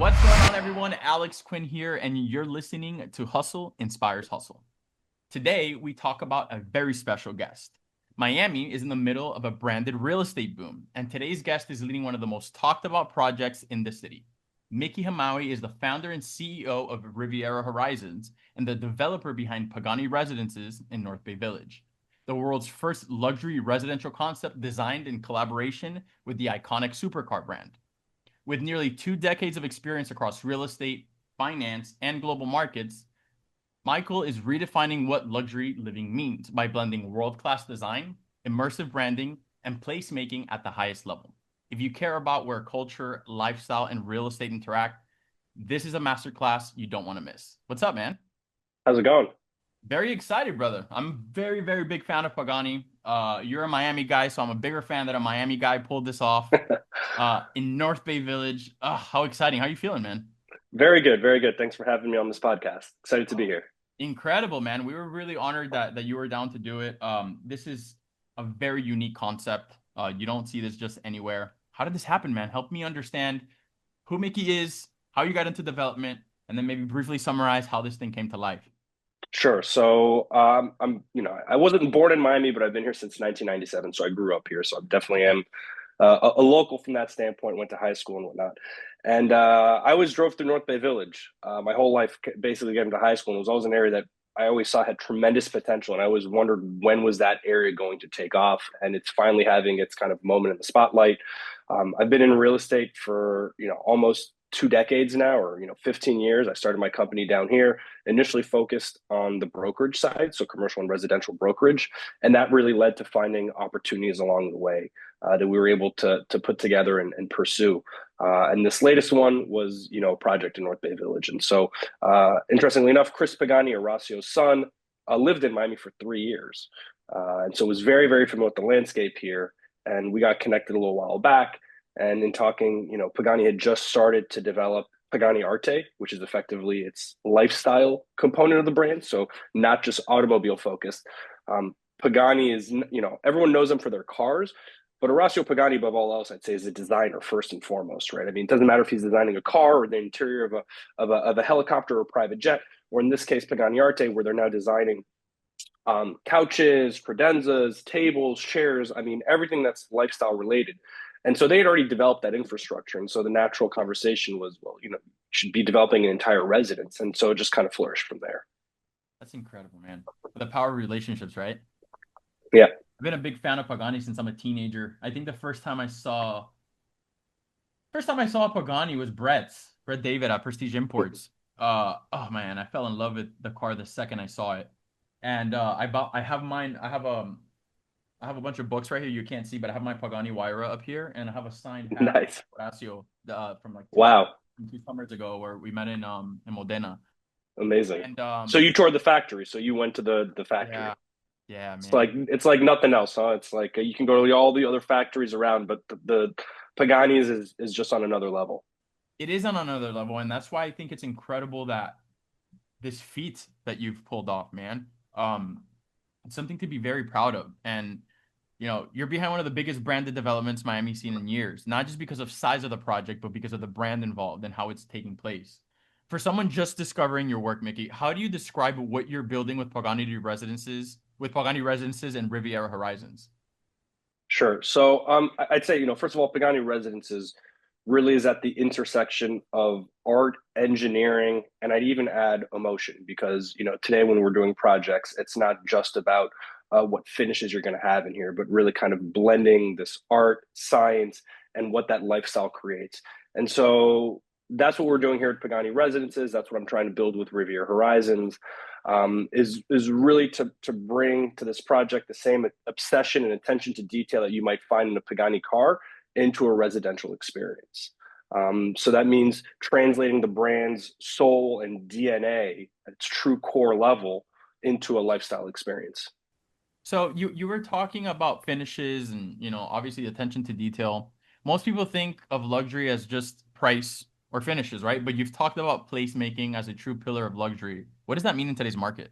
What's going on, everyone? Alex Quin here, and you're listening to Hustle Inspires Hustle. Today, we talk about a very special guest. Miami is in the middle of a branded real estate boom, and today's guest is leading one of the most talked about projects in the city. Mikael Hamaoui is the founder and CEO of Riviera Horizons and the developer behind Pagani Residences in North Bay Village, the world's first luxury residential concept designed in collaboration with the iconic supercar brand. With nearly 2 decades of experience across real estate, finance, and global markets, Michael is redefining what luxury living means by blending world-class design, immersive branding, and placemaking at the highest level. If you care about where culture, lifestyle, and real estate interact, this is a masterclass you don't want to miss. What's up, man? How's it going? Very excited, brother. I'm a very, very big fan of Pagani. You're a Miami guy, so I'm a bigger fan that a Miami guy pulled this off in North Bay Village. How exciting. How are you feeling, man? Very good, very good. Thanks for having me on this podcast. Excited to be Oh, here. incredible, man. We were really honored that you were down to do it. This is a very unique concept. You don't see this just anywhere. How did this happen, man? Help me understand who Mickey is, how you got into development, and then maybe briefly summarize how this thing came to life. Sure. I wasn't born in Miami, but I've been here since 1997, so I grew up here. So I definitely Okay. am a local from that standpoint. Went to high school and whatnot, and I always drove through North Bay Village my whole life, basically getting to high school. And it was always an area that I always saw had tremendous potential, and I always wondered when was that area going to take off, and it's finally having its kind of moment in the spotlight. I've been in real estate for almost 2 decades now, or 15 years. I started my company down here, initially focused on the brokerage side, so commercial and residential brokerage, and that really led to finding opportunities along the way that we were able to put together and pursue. And this latest one was, a project in North Bay Village. And so, interestingly enough, Chris Pagani, Horacio's son, lived in Miami for 3 years, and so was very, very familiar with the landscape here. And we got connected a little while back. And in talking, Pagani had just started to develop Pagani Arte, which is effectively its lifestyle component of the brand. So not just automobile focused. Pagani is, everyone knows them for their cars, but Horacio Pagani, above all else, I'd say, is a designer first and foremost, right? I mean, it doesn't matter if he's designing a car or the interior of a helicopter or a private jet, or in this case, Pagani Arte, where they're now designing couches, credenzas, tables, chairs. I mean, everything that's lifestyle related. And so they had already developed that infrastructure. And so the natural conversation was, well, should be developing an entire residence. And so it just kind of flourished from there. That's incredible, man. The power of relationships, right? Yeah. I've been a big fan of Pagani since I'm a teenager. I think the first time I saw Pagani was Brett David at Prestige Imports. Oh man, I fell in love with the car the second I saw it. And I have mine. I have a bunch of books right here you can't see, but I have my Pagani Huayra up here, and I have a signed hat of Nice. Horacio from like Wow. 2 summers ago where we met in Modena. Amazing. And So you toured the factory. So you went to the factory. yeah, yeah, It's like man. it's like nothing else, huh? It's like you can go to all the other factories around, but the Pagani's is just on another level. It is on another level, and that's why I think it's incredible that this feat that you've pulled off, man. It's something to be very proud of. And you're behind one of the biggest branded developments Miami's seen in years, not just because of size of the project, but because of the brand involved and how it's taking place. For someone just discovering your work, Mickey, how do you describe what you're building with Pagani Residences and Riviera Horizons? Sure. So I'd say, first of all, Pagani Residences really is at the intersection of art, engineering, and I'd even add emotion because, today when we're doing projects, it's not just about what finishes you're going to have in here, but really kind of blending this art, science, and what that lifestyle creates. And so that's what we're doing here at Pagani Residences. That's what I'm trying to build with Riviera Horizons. Is really to bring to this project the same obsession and attention to detail that you might find in a Pagani car into a residential experience. So that means translating the brand's soul and DNA at its true core level into a lifestyle experience. So you were talking about finishes and obviously attention to detail. Most people think of luxury as just price or finishes, right? But you've talked about placemaking as a true pillar of luxury. What does that mean in today's market?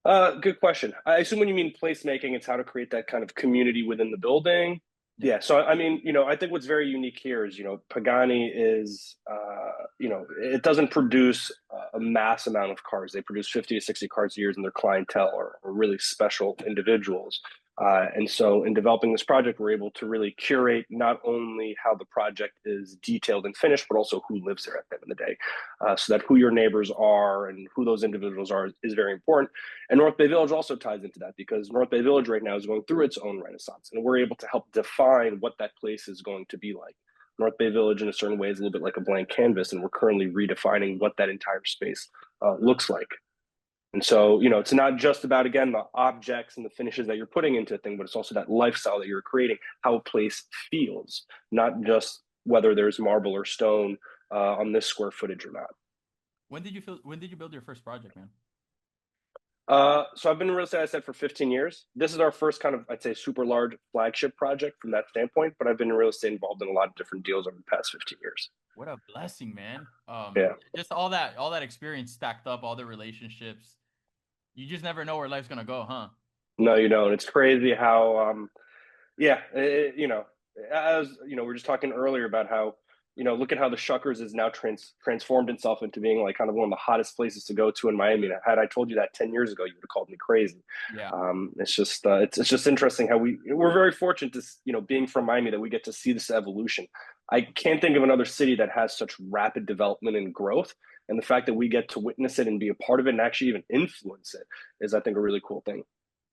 Good question. I assume when you mean placemaking, it's how to create that kind of community within the building. Yeah, so I mean, I think what's very unique here is, Pagani is, it doesn't produce a mass amount of cars. They produce 50 to 60 cars a year, and their clientele are really special individuals. And so, in developing this project, we're able to really curate not only how the project is detailed and finished, but also who lives there at the end of the day, so that who your neighbors are and who those individuals are is very important. And North Bay Village also ties into that because North Bay Village right now is going through its own renaissance, and we're able to help define what that place is going to be like. North Bay Village, in a certain way, is a little bit like a blank canvas, and we're currently redefining what that entire space looks like. And so, it's not just about, again, the objects and the finishes that you're putting into a thing, but it's also that lifestyle that you're creating, how a place feels, not just whether there's marble or stone on this square footage or not. When did you build your first project, man? So I've been in real estate, I said, for 15 years. This is our first kind of, I'd say, super large flagship project from that standpoint, but I've been in real estate involved in a lot of different deals over the past 15 years. What a blessing, man. Yeah. Just all that experience stacked up, all the relationships. You just never know where life's gonna go, huh? No, you don't. It's crazy how, yeah, as we were just talking earlier about how, look at how the Shuckers has now transformed itself into being like kind of one of the hottest places to go to in Miami. Had I told you that 10 years ago, you would have called me crazy. Yeah. It's just it's just interesting how we're very fortunate to, being from Miami, that we get to see this evolution. I can't think of another city that has such rapid development and growth. And the fact that we get to witness it and be a part of it and actually even influence it is, I think, a really cool thing.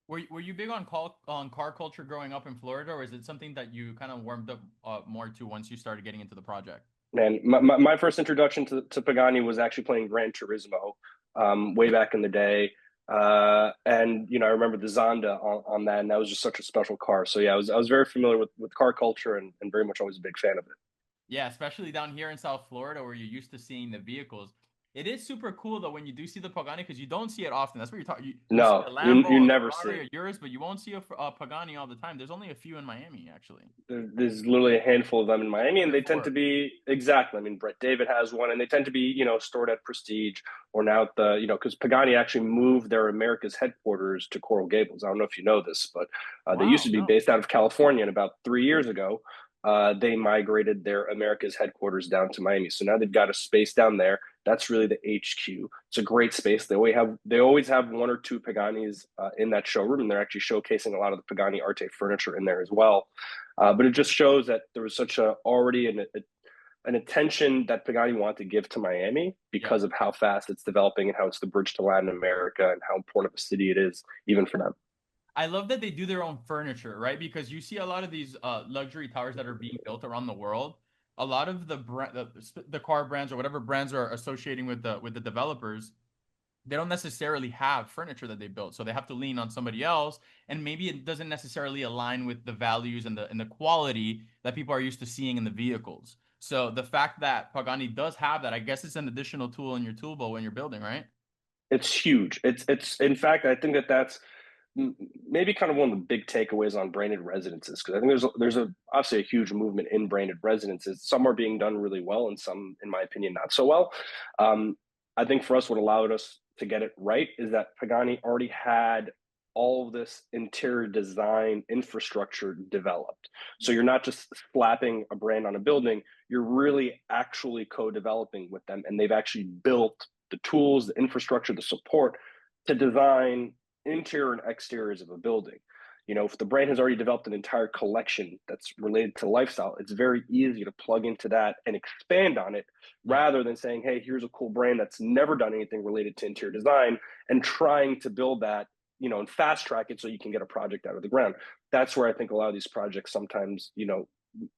Were you big on car culture growing up in Florida, or is it something that you kind of warmed up more to once you started getting into the project? Man, my first introduction to Pagani was actually playing Gran Turismo way back in the day. And I remember the Zonda on that, and that was just such a special car. So yeah, I was very familiar with car culture and very much always a big fan of it. Yeah, especially down here in South Florida where you're used to seeing the vehicles. It is super cool though when you do see the Pagani because you don't see it often. That's what you're talking. You see No, a you Lambo, you a never see Ferrari, it. or yours, but you won't see a Pagani all the time. There's only a few in Miami actually. There's literally a handful of them in Miami, and Three or they tend to four. be exactly. I mean, Brett David has one, and they tend to be, stored at Prestige or now at the, because Pagani actually moved their America's headquarters to Coral Gables. I don't know if you know this, but they used Wow, to be no. based out of California, and about 3 years ago, they migrated their America's headquarters down to Miami. So now they've got a space down there. That's really the HQ. It's a great space. They always have one or two Paganis in that showroom, and they're actually showcasing a lot of the Pagani Arte furniture in there as well. But it just shows that there was such an attention that Pagani wanted to give to Miami Yep. because of how fast it's developing and how it's the bridge to Latin America and how important of a city it is, even for them. I love that they do their own furniture, right? Because you see a lot of these luxury towers that are being built around the world. A lot of the car brands or whatever brands are associating with the developers, they don't necessarily have furniture that they built, so they have to lean on somebody else, and maybe it doesn't necessarily align with the values and the quality that people are used to seeing in the vehicles. So the fact that Pagani does have that, I guess it's an additional tool in your tool belt when you're building, right? It's huge. It's in fact, I think that's maybe kind of one of the big takeaways on branded residences, because I think there's obviously a huge movement in branded residences. Some are being done really well, and some, in my opinion, not so well. Um, I think for us, what allowed us to get it right is that Pagani already had all of this interior design infrastructure developed. So you're not just slapping a brand on a building, you're really actually co-developing with them, and they've actually built the tools, the infrastructure, the support to design interior and exteriors of a building. If the brand has already developed an entire collection that's related to lifestyle, it's very easy to plug into that and expand on it Yeah. rather than saying, hey, here's a cool brand that's never done anything related to interior design and trying to build that, and fast track it so you can get a project out of the ground. That's where I think a lot of these projects sometimes,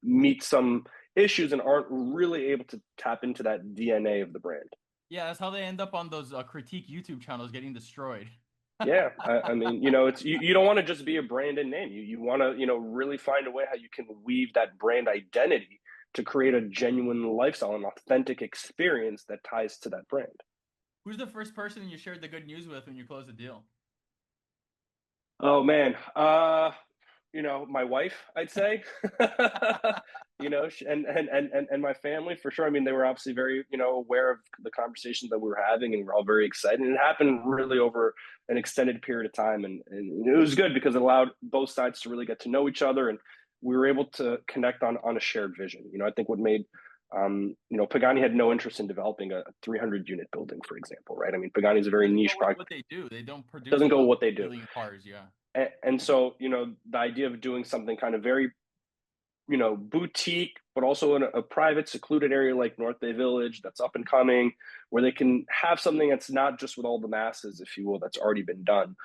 meet some issues and aren't really able to tap into that DNA of the brand. Yeah, that's how they end up on those critique YouTube channels getting destroyed. Yeah, I mean, it's you don't want to just be a branded name. You want to, really find a way how you can weave that brand identity to create a genuine lifestyle, an authentic experience that ties to that brand. Who's the first person you shared the good news with when you closed the deal? Oh man, my wife, I'd say, and my family for sure. I mean, they were obviously very, aware of the conversations that we were having, and we're all very excited. And it happened really over an extended period of time, and it was good because it allowed both sides to really get to know each other. And we were able to connect on a shared vision. I think what made Pagani had no interest in developing a 300 unit building, for example, right? I mean, Pagani is a very Doesn't go niche with product. what they do. They don't produce Doesn't go a with what they do. billion cars. Yeah. And so, the idea of doing something kind of very boutique, but also in a private, secluded area like North Bay Village that's up and coming, where they can have something that's not just with all the masses, if you will, that's already been done.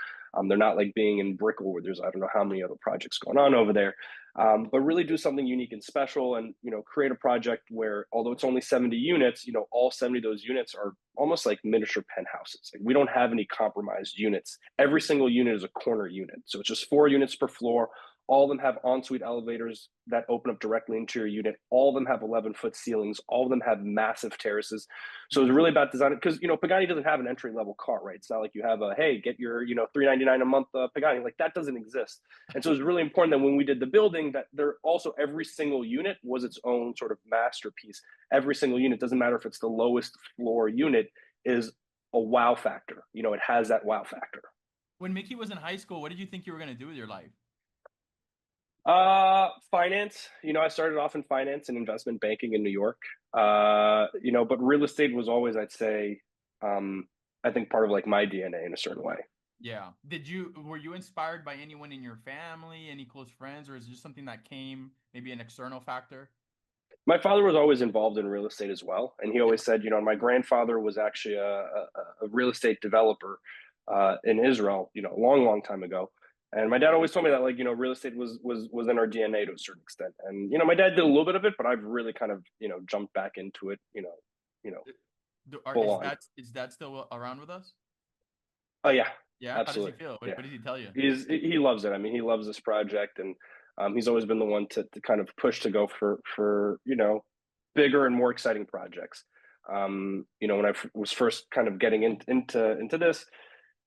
They're not like being in Brickell, where there's I don't know how many other projects going on over there, but really do something unique and special, and create a project where, although it's only 70 units, all 70 of those units are almost like miniature penthouses. Like, we don't have any compromised units. Every single unit is a corner unit, so it's just 4 units per floor. All of them have ensuite elevators that open up directly into your unit. All of them have 11-foot ceilings. All of them have massive terraces. So it's really about design, because Pagani doesn't have an entry level car, right? It's not like you have a, hey, get your $399 a month Pagani. Like, that doesn't exist. And so it's really important that when we did the building, that there also, every single unit was its own sort of masterpiece. Every single unit, doesn't matter if it's the lowest floor unit, is a wow factor. It has that wow factor. When Mickey was in high school, what did you think you were going to do with your life? Finance. I started off in finance and investment banking in New York. But real estate was always, I'd say, I think, part of like my DNA in a certain way. Yeah. Were you inspired by anyone in your family, any close friends, or is it just something that came, maybe an external factor? My father was always involved in real estate as well, and he Yeah. always said, my grandfather was actually a real estate developer in Israel, a long, long time ago. And my dad always told me that, like, real estate was in our DNA to a certain extent. And my dad did a little bit of it, but I've really kind of jumped back into it, full Is on. that still around with us? Oh yeah, Yeah. How does he absolutely. feel? What Yeah, does he tell you? he loves it. I mean, he loves this project, and he's always been the one to kind of push to go for bigger and more exciting projects. When I was first kind of getting into this,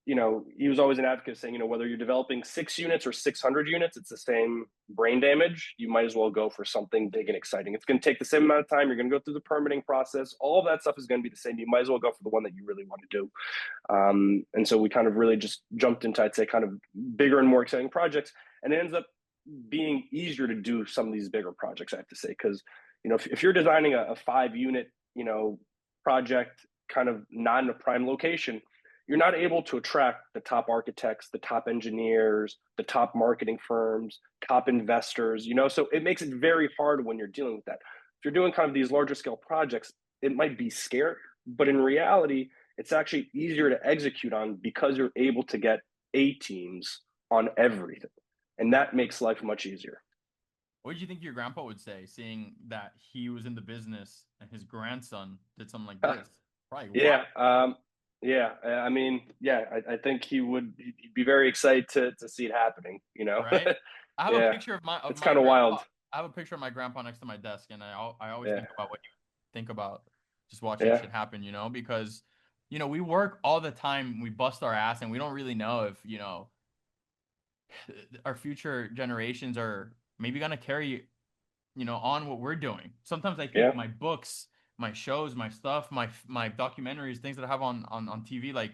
he was always an advocate saying, whether you're developing 6 units or 600 units, it's the same brain damage. You might as well go for something big and exciting. It's going to take the same amount of time. You're going to go through the permitting process. All of that stuff is going to be the same. You might as well go for the one that you really want to do. And so we kind of really just jumped into, I'd say, kind of bigger and more exciting projects. And it ends up being easier to do some of these bigger projects, I have to say, because, if you're designing a 5 unit, project kind of not in a prime location, you're not able to attract the top architects, the top engineers, the top marketing firms, top investors, so it makes it very hard when you're dealing with that. If you're doing kind of these larger scale projects, it might be scary, but in reality, it's actually easier to execute on because you're able to get A teams on everything. And that makes life much easier. What did you think your grandpa would say, seeing that he was in the business and his grandson did something like this? Probably wow, Yeah. Yeah. I mean, yeah, I think he'd be very excited to see it happening, right? I have a Yeah. picture of my It's kind of grandpa. wild. I have a picture of my grandpa next to my desk, and I always Yeah. think about what you think about just watching Yeah. shit happen, because we work all the time, we bust our ass, and we don't really know if our future generations are maybe gonna carry on what we're doing. Sometimes I think Yeah. my books, my shows, my stuff, my documentaries, things that I have on TV, like,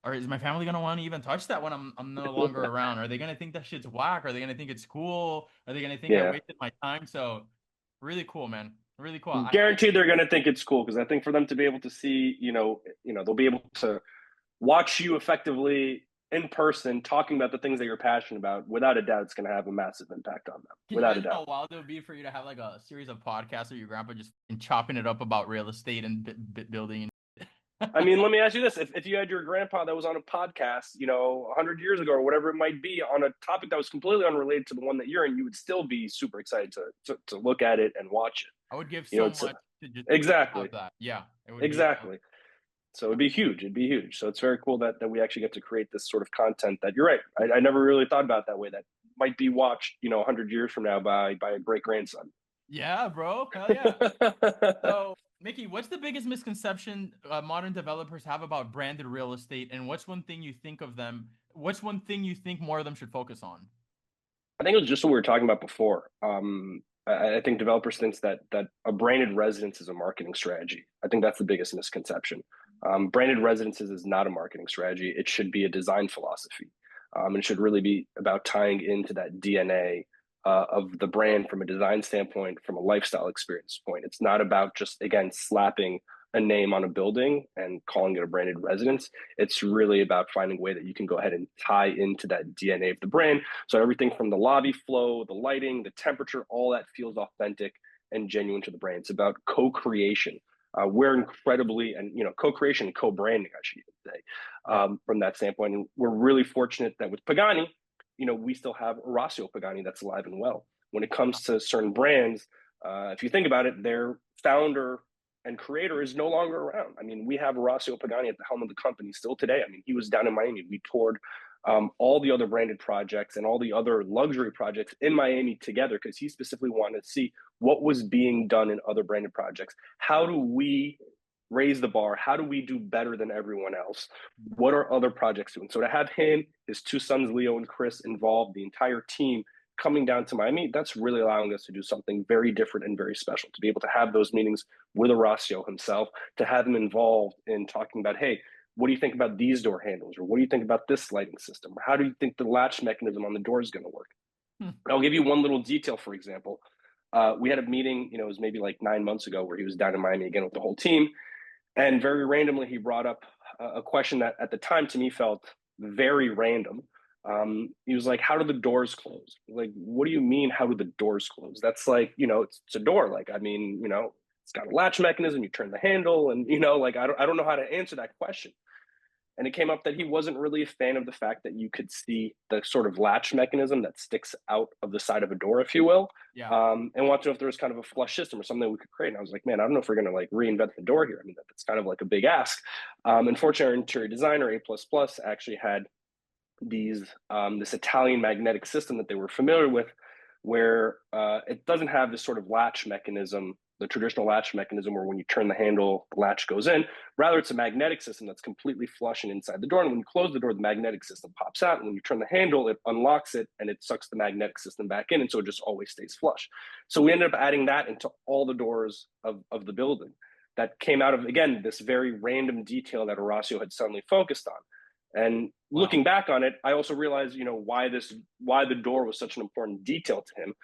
or is my family gonna want to even touch that when I'm no longer around? Are they gonna think that shit's whack? Are they gonna think it's cool? Are they gonna think I Yeah. wasted my time? So really cool, man. Really cool. Guaranteed they're going to think it's cool, because I think for them to be able to see, they'll be able to watch you effectively in person talking about the things that you're passionate about. Without a doubt, it's going to have a massive impact on them. Can you Without a imagine doubt. how wild it would be for you to have like a series of podcasts of your grandpa just chopping it up about real estate and building? I mean, let me ask you this. If you had your grandpa that was on a podcast, 100 years ago or whatever it might be, on a topic that was completely unrelated to the one that you're in, you would still be super excited to look at it and watch I would give it. so It's much to just have exactly, that. Yeah, it would be. exactly. So it'd be huge. It'd be huge. So it's very cool that we actually get to create this sort of content that, you're right, I never really thought about that way, that might be watched, 100 years from now by a great grandson. Yeah, bro. Hell yeah. So, Mickey, what's the biggest misconception modern developers have about branded real estate, and what's one thing you think of them? What's one thing you think more of them should focus on? I think it was just what we were talking about before. I think developers think that a branded residence is a marketing strategy. I think that's the biggest misconception. Branded residences is not a marketing strategy. It should be a design philosophy. And it should really be about tying into that DNA of the brand from a design standpoint, from a lifestyle experience point. It's not about just, again, slapping a name on a building and calling it a branded residence. It's really about finding a way that you can go ahead and tie into that DNA of the brand. So everything from the lobby flow, the lighting, the temperature, all that feels authentic and genuine to the brand. It's about co-creation. We're incredibly, and co-creation and co-branding, I should even say, from that standpoint. And we're really fortunate that with Pagani, we still have Orazio Pagani that's alive and well. When it comes to certain brands, if you think about it, their founder and creator is no longer around. I mean, we have Orazio Pagani at the helm of the company still today. I mean, he was down in Miami. We toured all the other branded projects and all the other luxury projects in Miami together because he specifically wanted to see what was being done in other branded projects. How do we raise the bar? How do we do better than everyone else? What are other projects doing? So to have him, his two sons, Leo and Chris, involved, the entire team coming down to Miami, that's really allowing us to do something very different and very special, to be able to have those meetings with Orazio himself, to have him involved in talking about, hey, what do you think about these door handles? Or what do you think about this lighting system? Or how do you think the latch mechanism on the door is going to work? I'll give you one little detail, for example. We had a meeting, it was maybe like 9 months ago, where he was down in Miami again with the whole team. And very randomly, he brought up a question that at the time to me felt very random. He was like, how do the doors close? Like, what do you mean, how do the doors close? That's like, it's a door. Like, I mean, it's got a latch mechanism, you turn the handle, and, like, I don't know how to answer that question. And it came up that he wasn't really a fan of the fact that you could see the sort of latch mechanism that sticks out of the side of a door, if you will. Yeah. And wanted to know if there was kind of a flush system or something that we could create. And I was like, man, I don't know if we're going to like reinvent the door here. I mean, that's kind of like a big ask. Unfortunately, our interior designer, A++, actually had this Italian magnetic system that they were familiar with, where it doesn't have this sort of latch mechanism, the traditional latch mechanism where when you turn the handle, the latch goes in. Rather, it's a magnetic system that's completely flush and inside the door. And when you close the door, the magnetic system pops out. And when you turn the handle, it unlocks it and it sucks the magnetic system back in. And so it just always stays flush. So we ended up adding that into all the doors of the building. That came out of, again, this very random detail that Orazio had suddenly focused on. And looking back on it, I also realized, why the door was such an important detail to him.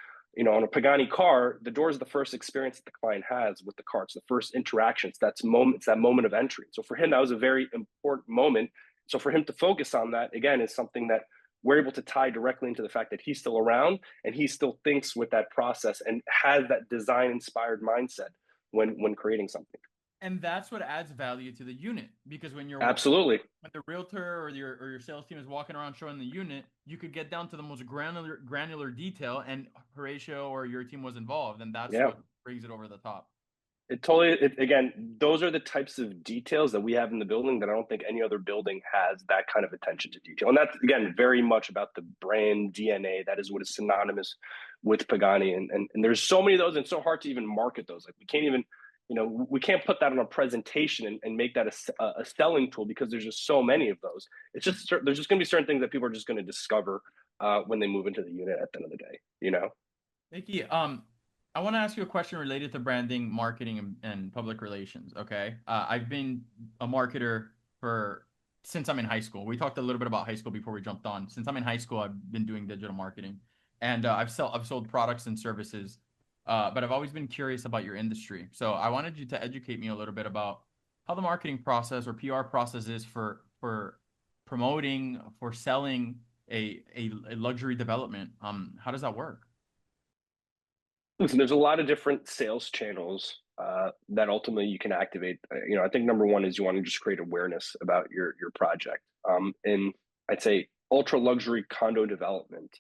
On a Pagani car, the door is the first experience that the client has with the car. It's the first interaction. It's that moment of entry. So for him, that was a very important moment. So for him to focus on that, again, is something that we're able to tie directly into the fact that he's still around and he still thinks with that process and has that design-inspired mindset when creating something. And that's what adds value to the unit, because when Absolutely. when the realtor or your sales team is walking around showing the unit, you could get down to the most granular detail, and Horatio or your team was involved, and that's what brings it over the top. Again, those are the types of details that we have in the building that I don't think any other building has that kind of attention to detail. And that's, again, very much about the brand DNA. That is what is synonymous with Pagani. And there's so many of those, and it's so hard to even market those. Like, we can't even, we can't put that on a presentation and make that a selling tool, because there's just so many of those. It's just, there's just going to be certain things that people are just going to discover when they move into the unit at the end of the day, Nikki, I want to ask you a question related to branding, marketing, and public relations. Okay. I've been a marketer since I'm in high school. We talked a little bit about high school before we jumped on. Since I'm in high school, I've been doing digital marketing, and I've sold products and services. But I've always been curious about your industry. So I wanted you to educate me a little bit about how the marketing process or PR process is for promoting, for selling a luxury development. How does that work? Listen, there's a lot of different sales channels that ultimately you can activate. I think number one is you want to just create awareness about your project. In, I'd say, ultra luxury condo development,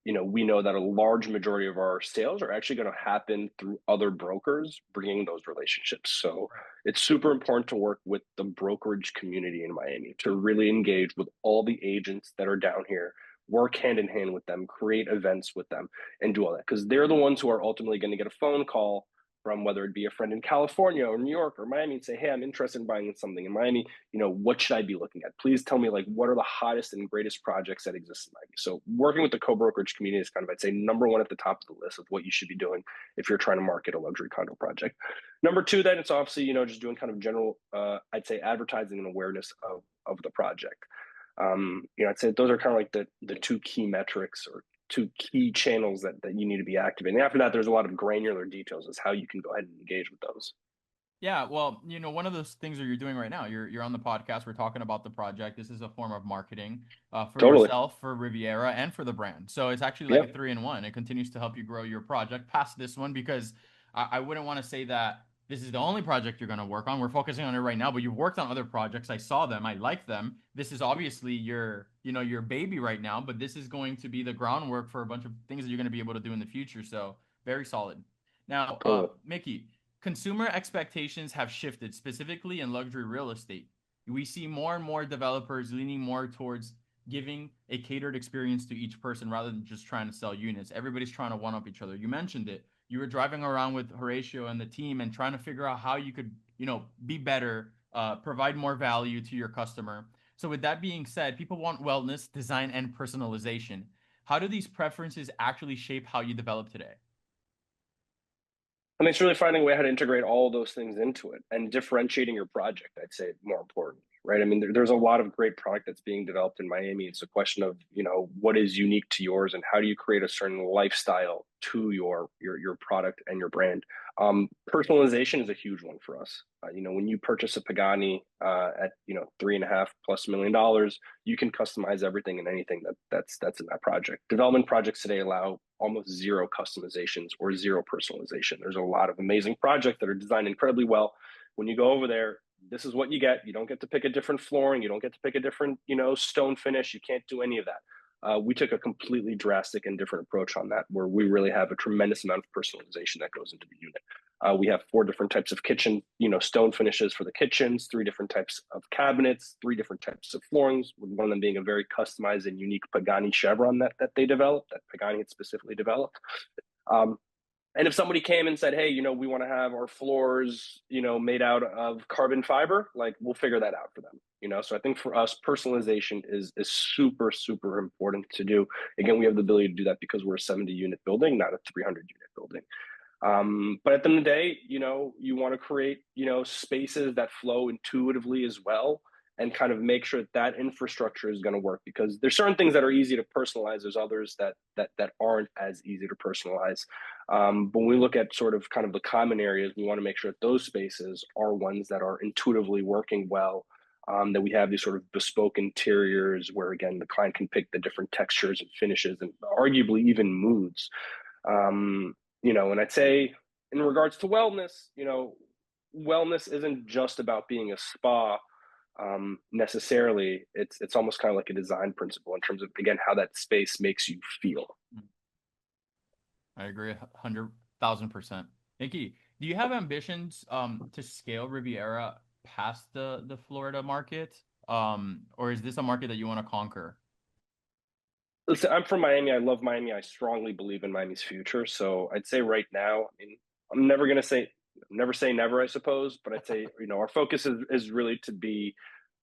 we know that a large majority of our sales are actually going to happen through other brokers bringing those relationships. So it's super important to work with the brokerage community in Miami, to really engage with all the agents that are down here, work hand in hand with them, create events with them, and do all that, because they're the ones who are ultimately going to get a phone call from, whether it be a friend in California or New York or Miami, and say, hey, I'm interested in buying something in Miami. What should I be looking at? Please tell me, like, what are the hottest and greatest projects that exist in Miami? So working with the co-brokerage community is kind of, I'd say, number one at the top of the list of what you should be doing if you're trying to market a luxury condo project. Number two, then, it's obviously, just doing kind of general, I'd say, advertising and awareness of the project. I'd say those are kind of like the two key metrics, or two key channels that you need to be activating. After that, there's a lot of granular details as how you can go ahead and engage with those. Yeah, well, one of those things that you're doing right now, you're on the podcast. We're talking about the project. This is a form of marketing for Totally. yourself, for Riviera, and for the brand. So it's actually like Yeah. a three in one. It continues to help you grow your project past this one because I wouldn't want to say that this is the only project you're going to work on. We're focusing on it right now, but you've worked on other projects. I saw them. I like them. This is obviously your baby right now, but this is going to be the groundwork for a bunch of things that you're going to be able to do in the future. So very solid. Now, Totally. Mickey, consumer expectations have shifted, specifically in luxury real estate. We see more and more developers leaning more towards giving a catered experience to each person rather than just trying to sell units. Everybody's trying to one up each other. You mentioned it. You were driving around with Horatio and the team and trying to figure out how you could, be better, provide more value to your customer. So, with that being said, people want wellness, design, and personalization. How do these preferences actually shape how you develop today? I mean, it's really finding a way how to integrate all of those things into it and differentiating your project, I'd say, more important, right? I mean, there's a lot of great product that's being developed in Miami. It's a question of, what is unique to yours and how do you create a certain lifestyle to your product and your brand. Personalization is a huge one for us. When you purchase a Pagani at $3.5+ million, you can customize everything and anything that's in that project. Development projects today allow almost zero customizations or zero personalization. There's a lot of amazing projects that are designed incredibly well. When you go over there, this is what you get. You don't get to pick a different flooring. You don't get to pick a different, stone finish. You can't do any of that. We took a completely drastic and different approach on that, where we really have a tremendous amount of personalization that goes into the unit. We have 4 different types of kitchen, stone finishes for the kitchens, 3 different types of cabinets, 3 different types of floorings, with one of them being a very customized and unique Pagani chevron that they developed, that Pagani had specifically developed. Um, and if somebody came and said, hey, we want to have our floors, made out of carbon fiber, like we'll figure that out for them. So I think for us, personalization is super, super important to do. Again, we have the ability to do that because we're a 70-unit building, not a 300-unit building. But at the end of the day, you want to create, spaces that flow intuitively as well, and kind of make sure that infrastructure is going to work, because there's certain things that are easy to personalize. There's others that aren't as easy to personalize. But when we look at sort of kind of the common areas, we want to make sure that those spaces are ones that are intuitively working well. That we have these sort of bespoke interiors where, again, the client can pick the different textures and finishes and arguably even moods. And I'd say in regards to wellness, wellness isn't just about being a spa necessarily. It's almost kind of like a design principle in terms of, again, how that space makes you feel. I agree 100,000%. Nikki, do you have ambitions to scale Riviera past the Florida market? Or is this a market that you want to conquer? Listen, I'm from Miami. I love Miami. I strongly believe in Miami's future. So I'd say right now, I mean, I'm never going to say, never say never, I suppose, but I'd say, our focus is really to be,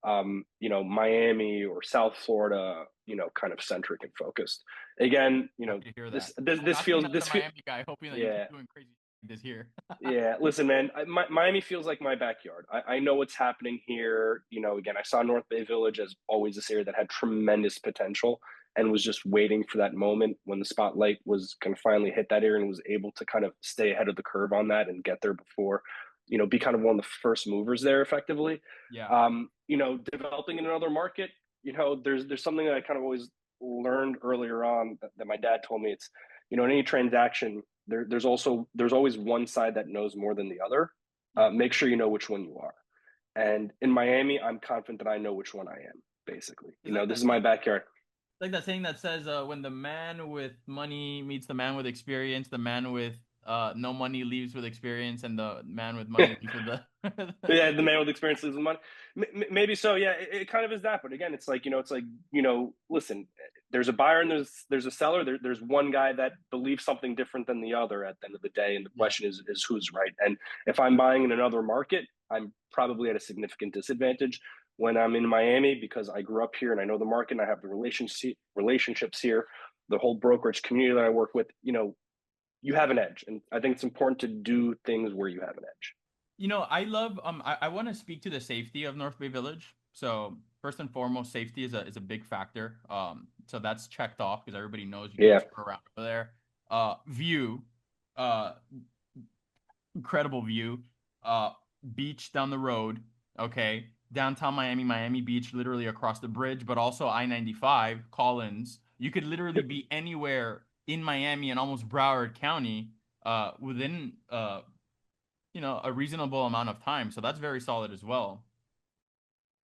Miami or South Florida, kind of centric and focused. Again, Happy to hear this, that. this, I'm this asking feels, that as a this feel, Miami guy, hoping that you yeah. keep doing crazy this here. Yeah, listen, man, Miami feels like my backyard. I know what's happening here. Again, I saw North Bay Village as always this area that had tremendous potential and was just waiting for that moment when the spotlight was going to finally hit that area, and was able to kind of stay ahead of the curve on that and get there before, be kind of one of the first movers there effectively. Yeah. Developing in another market, there's something that I kind of always learned earlier on that my dad told me. It's, in any transaction, there's always one side that knows more than the other. Make sure you know which one you are. And in Miami, I'm confident that I know which one I am. Basically, It's like this that is my saying, backyard. like that saying that says, when the man with money meets the man with experience, the man with no money leaves with experience, and the man with money leaves with the. Yeah, the man with experience leaves with money. Maybe so. Yeah, it kind of is that. But again, it's like, listen, there's a buyer and there's a seller. There's one guy that believes something different than the other at the end of the day, and the Yeah. question is who's right. And if I'm buying in another market, I'm probably at a significant disadvantage when I'm in Miami, because I grew up here and I know the market and I have the relationships here, the whole brokerage community that I work with. You have an edge, and I think it's important to do things where you have an edge. I love I want to speak to the safety of North Bay Village. So first and foremost, safety is a big factor. So that's checked off because everybody knows you can Yeah. tour around over there. View, uh, incredible view. Uh, Beach down the road. Okay. Downtown Miami, Miami Beach, literally across the bridge, but also I-95, Collins. You could literally be anywhere in Miami and almost Broward County within a reasonable amount of time. So that's very solid as well.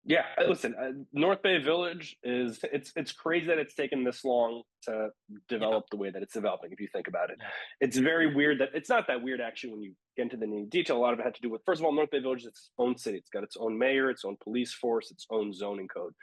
Yeah, listen, North Bay Village is it's crazy that it's taken this long to Yeah. develop the way that it's developing. If you think about it, Yeah. it's very weird that it's not that weird actually when you get into the detail. A lot of it had to do with first of all, North Bay Village is its own city. It's got its own mayor, its own police force, its own zoning code,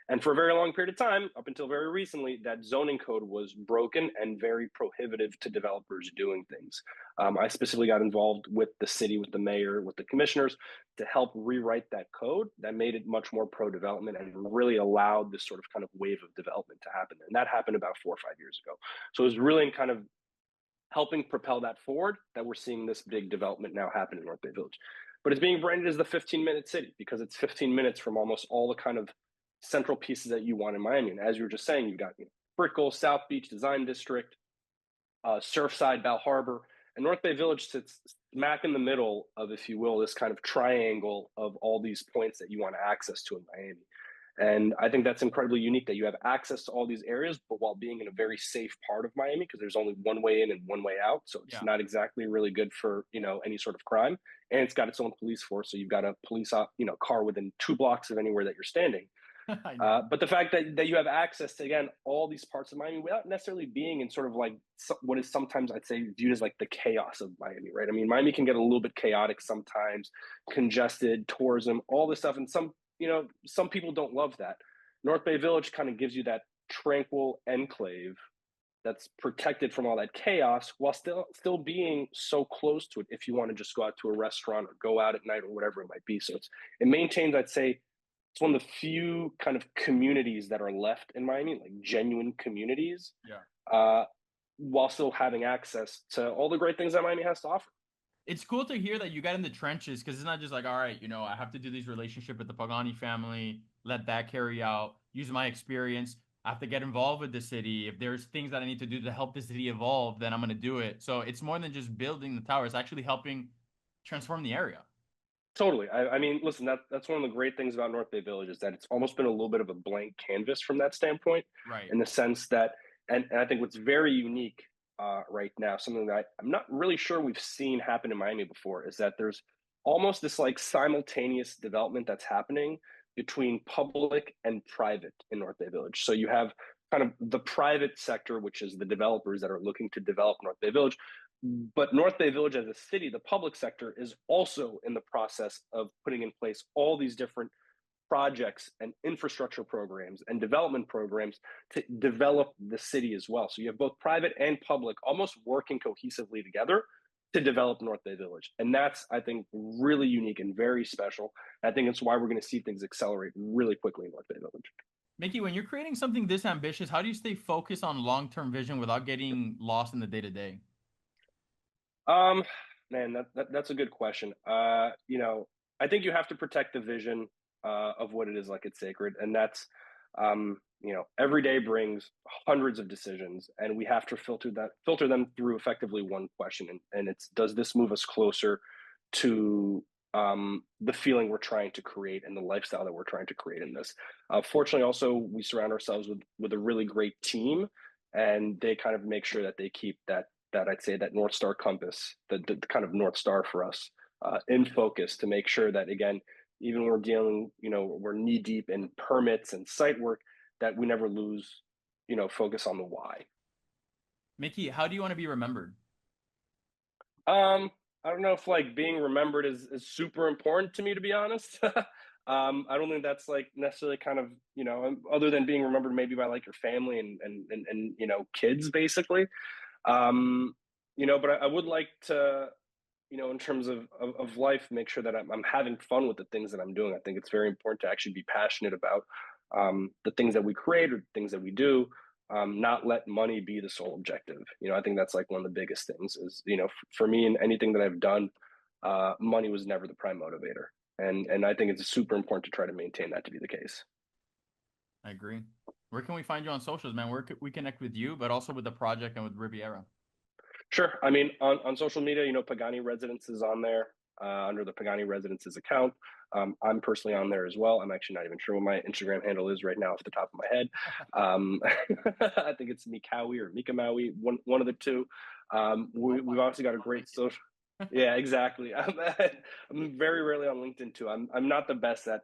and for a very long period of time, up until very recently, that zoning code was broken and very prohibitive to developers doing things. I specifically got involved with the city, with the mayor, with the commissioners to help rewrite that code that made it much more pro development and really allowed this sort of kind of wave of development to happen. And that happened about 4 or 5 years ago. So it was really in kind of helping propel that forward that we're seeing this big development now happen in North Bay Village. But it's being branded as the 15-minute city because it's 15 minutes from almost all the kind of central pieces that you want in Miami. And as you were just saying, you've got Brickell, South Beach Design District, Surfside, Bal Harbor, and North Bay Village sits smack in the middle of, if you will, this kind of triangle of all these points that you want access to in Miami. And I think that's incredibly unique that you have access to all these areas, but while being in a very safe part of Miami, because there's only one way in and one way out. So it's Yeah. not exactly really good for, any sort of crime. And it's got its own police force. So you've got a police, car within 2 blocks of anywhere that you're standing. I know. But the fact that you have access to, again, all these parts of Miami without necessarily being in sort of like what is sometimes I'd say viewed as like the chaos of Miami, right? I mean, Miami can get a little bit chaotic sometimes, congested, tourism, all this stuff. And some people don't love that. North Bay Village kind of gives you that tranquil enclave that's protected from all that chaos while still being so close to it if you want to just go out to a restaurant or go out at night or whatever it might be. So it maintains, I'd say, it's one of the few kind of communities that are left in Miami, like genuine communities, Yeah. uh, while still having access to all the great things that Miami has to offer. It's cool to hear that you got in the trenches because it's not just like, all right, I have to do this relationship with the Pagani family, let that carry out, use my experience. I have to get involved with the city. If there's things that I need to do to help the city evolve, then I'm going to do it. So it's more than just building the tower, it's actually helping transform the area. Totally. I mean, listen, that's one of the great things about North Bay Village is that it's almost been a little bit of a blank canvas from that standpoint, Right. in the sense that, and I think what's very unique right now, something that I'm not really sure we've seen happen in Miami before, is that there's almost this like simultaneous development that's happening between public and private in North Bay Village. So you have kind of the private sector, which is the developers that are looking to develop North Bay Village. But North Bay Village as a city, the public sector is also in the process of putting in place all these different projects and infrastructure programs and development programs to develop the city as well. So you have both private and public almost working cohesively together to develop North Bay Village. And that's, I think, really unique and very special. I think it's why we're going to see things accelerate really quickly in North Bay Village. Mickey, when you're creating something this ambitious, how do you stay focused on long-term vision without getting lost in the day-to-day? Um, Man, that's a good question. I think you have to protect the vision of what it is like it's sacred, and that's every day brings hundreds of decisions, and we have to filter them through effectively one question, and it's does this move us closer to the feeling we're trying to create and the lifestyle that we're trying to create in this. Fortunately, also we surround ourselves with a really great team, and they kind of make sure that they keep that I'd say that North Star compass, the kind of North Star for us in focus to make sure that, again, even when we're dealing, we're knee deep in permits and site work, that we never lose, focus on the why. Mickey, how do you want to be remembered? I don't know if like being remembered is super important to me, to be honest. I don't think that's like necessarily kind of, other than being remembered maybe by like your family and kids basically. Um, but I would like to, in terms of life, make sure that I'm having fun with the things that I'm doing. I think it's very important to actually be passionate about the things that we create or things that we do, not let money be the sole objective. I think that's like one of the biggest things is, for me and anything that I've done, money was never the prime motivator. And I think it's super important to try to maintain that to be the case. I agree. Where can we find you on socials, man? Where could we connect with you, but also with the project and with Riviera? Sure. I mean, on social media, Pagani Residences on there under the Pagani Residences account. I'm personally on there as well. I'm actually not even sure what my Instagram handle is right now off the top of my head. I think it's Mikawi or Mikamawi, one of the two. We've obviously got a great social. Yeah, exactly. I'm very rarely on LinkedIn too. I'm not the best at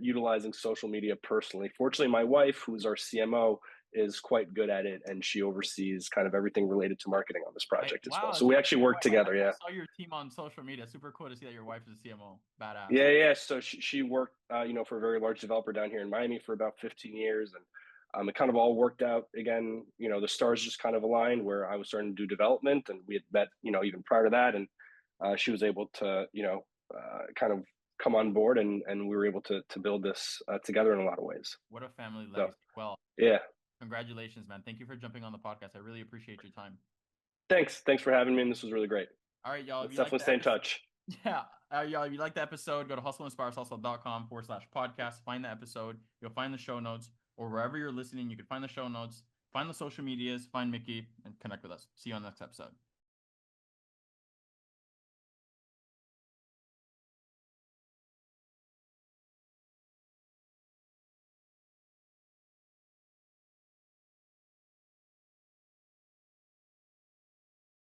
utilizing social media personally. Fortunately, my wife, who's our CMO, is quite good at it, and she oversees kind of everything related to marketing on this project as well. Wow, So so we you actually your work wife. together. I Yeah. saw your team on social media. Super cool to see that your wife is a CMO. Badass. Yeah, yeah. So she worked, for a very large developer down here in Miami for about 15 years, and it kind of all worked out. Again, the stars just kind of aligned where I was starting to do development, and we had met, even prior to that, and she was able to, kind of come on board, and we were able to build this together in a lot of ways. What a family So legacy. Well, yeah, congratulations, man. Thank you for jumping on the podcast. I really appreciate your time. thanks for having me, and this was really great. All right, y'all. If Let's you like definitely the stay in episode, touch. yeah, y'all, if you like the episode, go to hustleandspireshustle.com/podcast. Find the episode. You'll find the show notes, or wherever you're listening, you can find the show notes, find the social medias, find Mickey, and connect with us. See you on the next episode.